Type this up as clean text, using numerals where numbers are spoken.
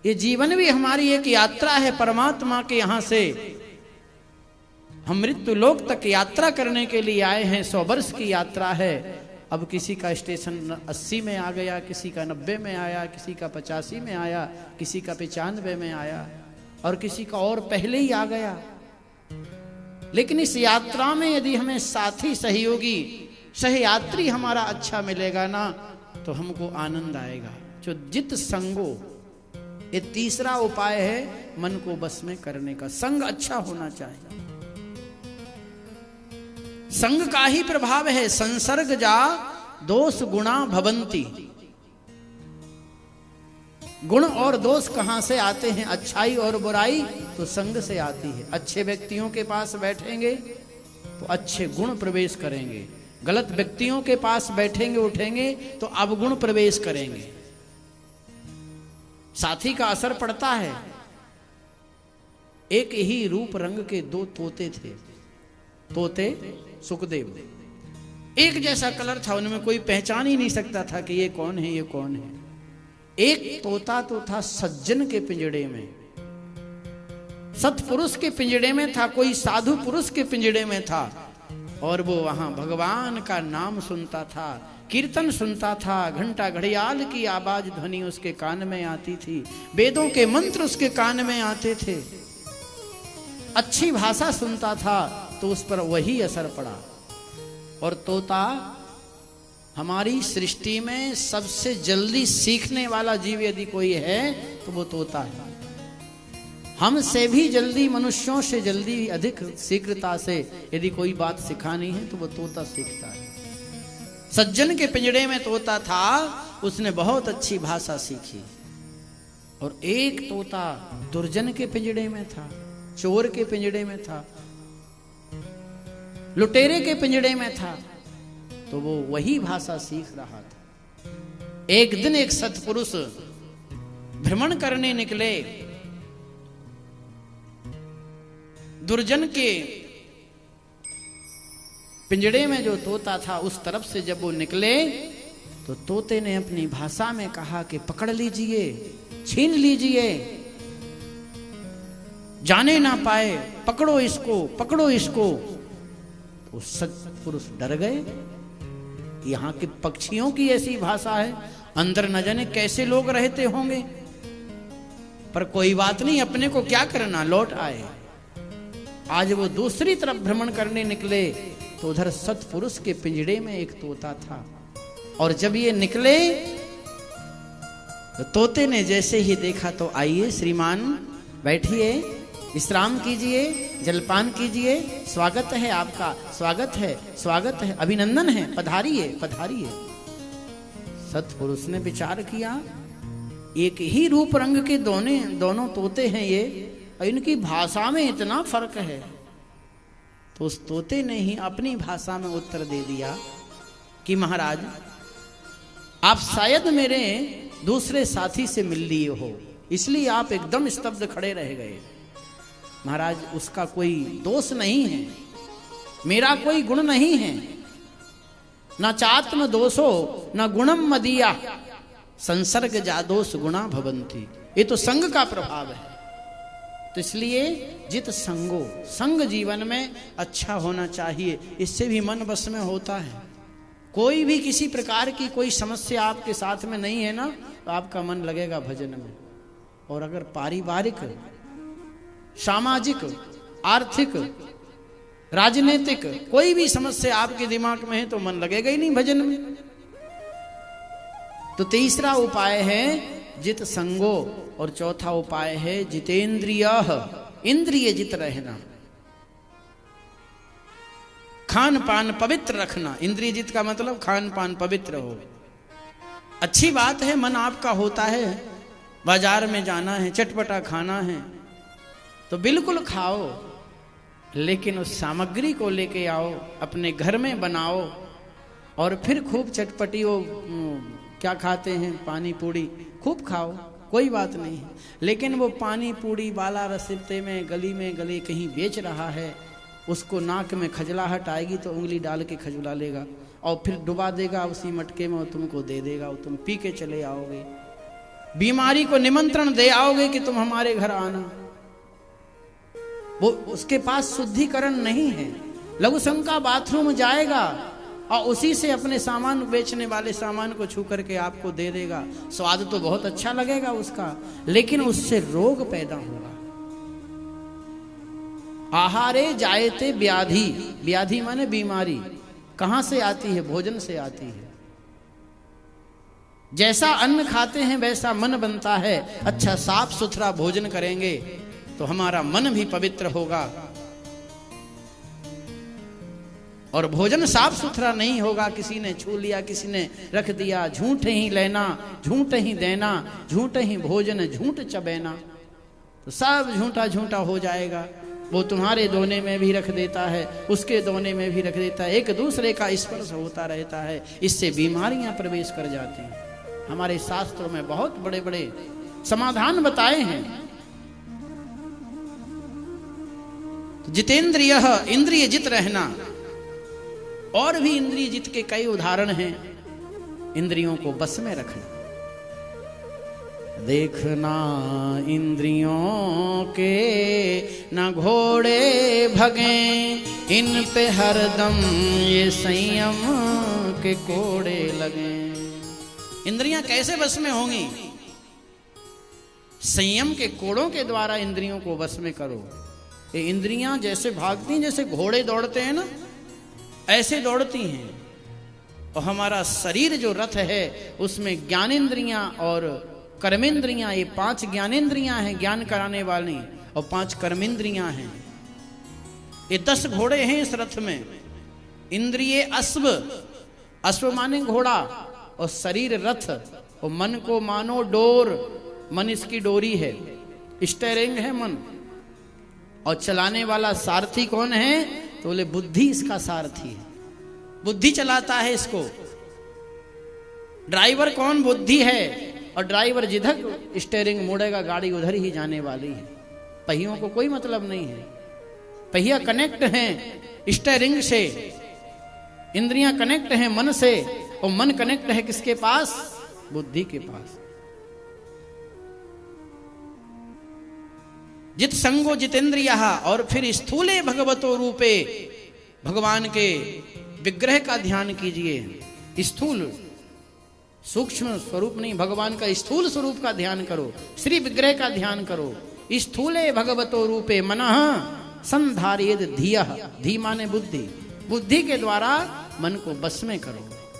ये जीवन भी हमारी एक यात्रा है परमात्मा के यहां से। हम मृत्यु लोक तक यात्रा करने के लिए आए हैं। 100 वर्ष की यात्रा है। अब किसी का स्टेशन 80 में आ गया, किसी का 90 में आया, किसी का 85 में आया, किसी का 95 में आया और किसी का और पहले ही आ गया। लेकिन इस यात्रा में यदि हमें साथी सहयोगी सहयात्री हमारा अच्छा मिलेगा ना, तो हमको आनंद आएगा। जो जित संगो, ये तीसरा उपाय है मन को बस में करने का। संग अच्छा होना चाहिए। संग का ही प्रभाव है। संसर्ग जा दोष गुणा भवंती। गुण और दोष कहां से आते हैं? अच्छाई और बुराई तो संग से आती है। अच्छे व्यक्तियों के पास बैठेंगे तो अच्छे गुण प्रवेश करेंगे, गलत व्यक्तियों के पास बैठेंगे उठेंगे तो अवगुण प्रवेश करेंगे। साथी का असर पड़ता है। एक ही रूप रंग के 2 तोते थे, तोते सुखदेव। एक जैसा कलर था, उनमें कोई पहचान ही नहीं सकता था कि ये कौन है ये कौन है। एक तोता तो था सज्जन के पिंजड़े में, सत्पुरुष के पिंजड़े में था, कोई साधु पुरुष के पिंजड़े में था और वो वहां भगवान का नाम सुनता था, कीर्तन सुनता था, घंटा घड़ियाल की आवाज ध्वनि उसके कान में आती थी, वेदों के मंत्र उसके कान में आते थे, अच्छी भाषा सुनता था तो उस पर वही असर पड़ा। और तोता हमारी सृष्टि में सबसे जल्दी सीखने वाला जीव यदि कोई है तो वो तोता है। हमसे भी जल्दी, मनुष्यों से जल्दी, अधिक शीघ्रता से यदि कोई बात सिखानी है तो वो तोता सीखता है। सज्जन के पिंजड़े में तोता था, उसने बहुत अच्छी भाषा सीखी। और एक तोता दुर्जन के पिंजड़े में था, चोर के पिंजड़े में था, लुटेरे के पिंजड़े में था, तो वो वही भाषा सीख रहा था। एक दिन एक सत्पुरुष भ्रमण करने निकले। दुर्जन के पिंजड़े में जो तोता था उस तरफ से जब वो निकले तो तोते ने अपनी भाषा में कहा कि पकड़ लीजिए, छीन लीजिए, जाने ना पाए, पकड़ो इसको, पकड़ो इसको। तो सत्पुरुष डर गए। यहां के पक्षियों की ऐसी भाषा है, अंदर न जाने कैसे लोग रहते होंगे, पर कोई बात नहीं, अपने को क्या करना, लौट आए। आज वो दूसरी तरफ भ्रमण करने निकले तो उधर सत्पुरुष के पिंजड़े में एक तोता था। और जब ये निकले तो तोते ने जैसे ही देखा तो आइए श्रीमान, बैठिए, विश्राम कीजिए, जलपान कीजिए, स्वागत है आपका, स्वागत है, स्वागत है, अभिनंदन है, पधारिए, पधारिए। सत्पुरुष ने विचार किया, एक ही रूप रंग के दोनों तोते हैं ये, और इनकी भाषा में इतना फर्क है। तो उस तोते ने ही अपनी भाषा में उत्तर दे दिया कि महाराज, आप शायद मेरे दूसरे साथी से मिल लिए हो, इसलिए आप एकदम स्तब्ध खड़े रह गए। महाराज, उसका कोई दोष नहीं है, मेरा कोई गुण नहीं है। न चात्म दोषो न गुणम मदीया, संसर्ग जादोष गुणा भवंती। ये तो संग का प्रभाव है। तो इसलिए जित संगो, संग जीवन में अच्छा होना चाहिए, इससे भी मन बस में होता है। कोई भी किसी प्रकार की कोई समस्या आपके साथ में नहीं है ना, तो आपका मन लगेगा भजन में। और अगर पारिवारिक, सामाजिक, आर्थिक, राजनीतिक कोई भी समस्या आपके दिमाग में है तो मन लगेगा ही नहीं भजन में। तो तीसरा उपाय है जित संगो, और चौथा उपाय है जितेंद्रिय, इंद्रिय जित रहना, खान पान पवित्र रखना। इंद्रिय जित का मतलब खान पान पवित्र हो। अच्छी बात है, मन आपका होता है, बाजार में जाना है, चटपटा खाना है तो बिल्कुल खाओ, लेकिन उस सामग्री को लेके आओ, अपने घर में बनाओ और फिर खूब चटपटी वो क्या खाते हैं, पानी पूड़ी, खूब खाओ, कोई बात नहीं है। लेकिन वो पानी पूड़ी वाला रस्ते में गली में गले कहीं बेच रहा है, उसको नाक में खजलाहट आएगी तो उंगली डाल के खजला लेगा और फिर डुबा देगा उसी मटके में और तुमको दे देगा और तुम पी के चले आओगे। बीमारी को निमंत्रण दे आओगे कि तुम हमारे घर आना, वो उसके पास शुद्धिकरण नहीं है। लघुशंका बाथरूम जाएगा और उसी से अपने सामान बेचने वाले सामान को छू करके आपको दे देगा। स्वाद तो बहुत अच्छा लगेगा उसका, लेकिन उससे रोग पैदा होगा। आहारे जायते व्याधि, व्याधि माने बीमारी। कहां से आती है? भोजन से आती है। जैसा अन्न खाते हैं वैसा मन बनता है। अच्छा साफ सुथरा भोजन करेंगे तो हमारा मन भी पवित्र होगा, और भोजन साफ सुथरा नहीं होगा, किसी ने छू लिया, किसी ने रख दिया, झूठ ही लेना, झूठ ही देना, झूठ ही भोजन, झूठ चबेना, तो सब झूठा झूठा हो जाएगा। वो तुम्हारे दोने में भी रख देता है, उसके दोने में भी रख देता है, एक दूसरे का स्पर्श होता रहता है। इससे बीमारियां प्रवेश कर जाती हैं। हमारे शास्त्रों में बहुत बड़े बड़े समाधान बताए हैं। जितेंद्रिय, इंद्रिय जित रहना। और भी इंद्रिय जित के कई उदाहरण हैं। इंद्रियों को बस में रखना। देखना इंद्रियों के न घोड़े भगे, इन पे हरदम ये संयम के कोड़े लगे। इंद्रियां कैसे बस में होंगी? संयम के कोड़ों के द्वारा इंद्रियों को बस में करो। ये इंद्रियां जैसे भागती हैं, जैसे घोड़े दौड़ते हैं ना, ऐसे दौड़ती हैं। और हमारा शरीर जो रथ है उसमें ज्ञानेंद्रियां और कर्मेंद्रियां, ये 5 ज्ञानेंद्रियां हैं ज्ञान कराने वाली, और 5 कर्मेंद्रियां हैं। ये 10 घोड़े हैं इस रथ में। इंद्रिय अश्व, अश्व माने घोड़ा, और शरीर रथ, और मन को मानो डोर, मन इसकी डोरी है, स्टीयरिंग है मन। और चलाने वाला सारथी कौन है? तो बोले बुद्धि इसका सारथी है, बुद्धि चलाता है इसको। ड्राइवर कौन? बुद्धि है। और ड्राइवर जिधर स्टीयरिंग मोड़ेगा गाड़ी उधर ही जाने वाली है। पहियों को कोई मतलब नहीं है। पहिया कनेक्ट हैं स्टीयरिंग से, इंद्रियां कनेक्ट हैं मन से, और मन कनेक्ट है किसके पास? बुद्धि के पास। जित संगो जितेंद्रियः। और फिर स्थूले भगवतो रूपे, भगवान के विग्रह का ध्यान कीजिए। स्थूल सूक्ष्म स्वरूप नहीं, भगवान का स्थूल स्वरूप का ध्यान करो, श्री विग्रह का ध्यान करो। स्थूले भगवतो रूपे मनः संधारयेद धियः। धी माने बुद्धि, बुद्धि के द्वारा मन को बस में करो।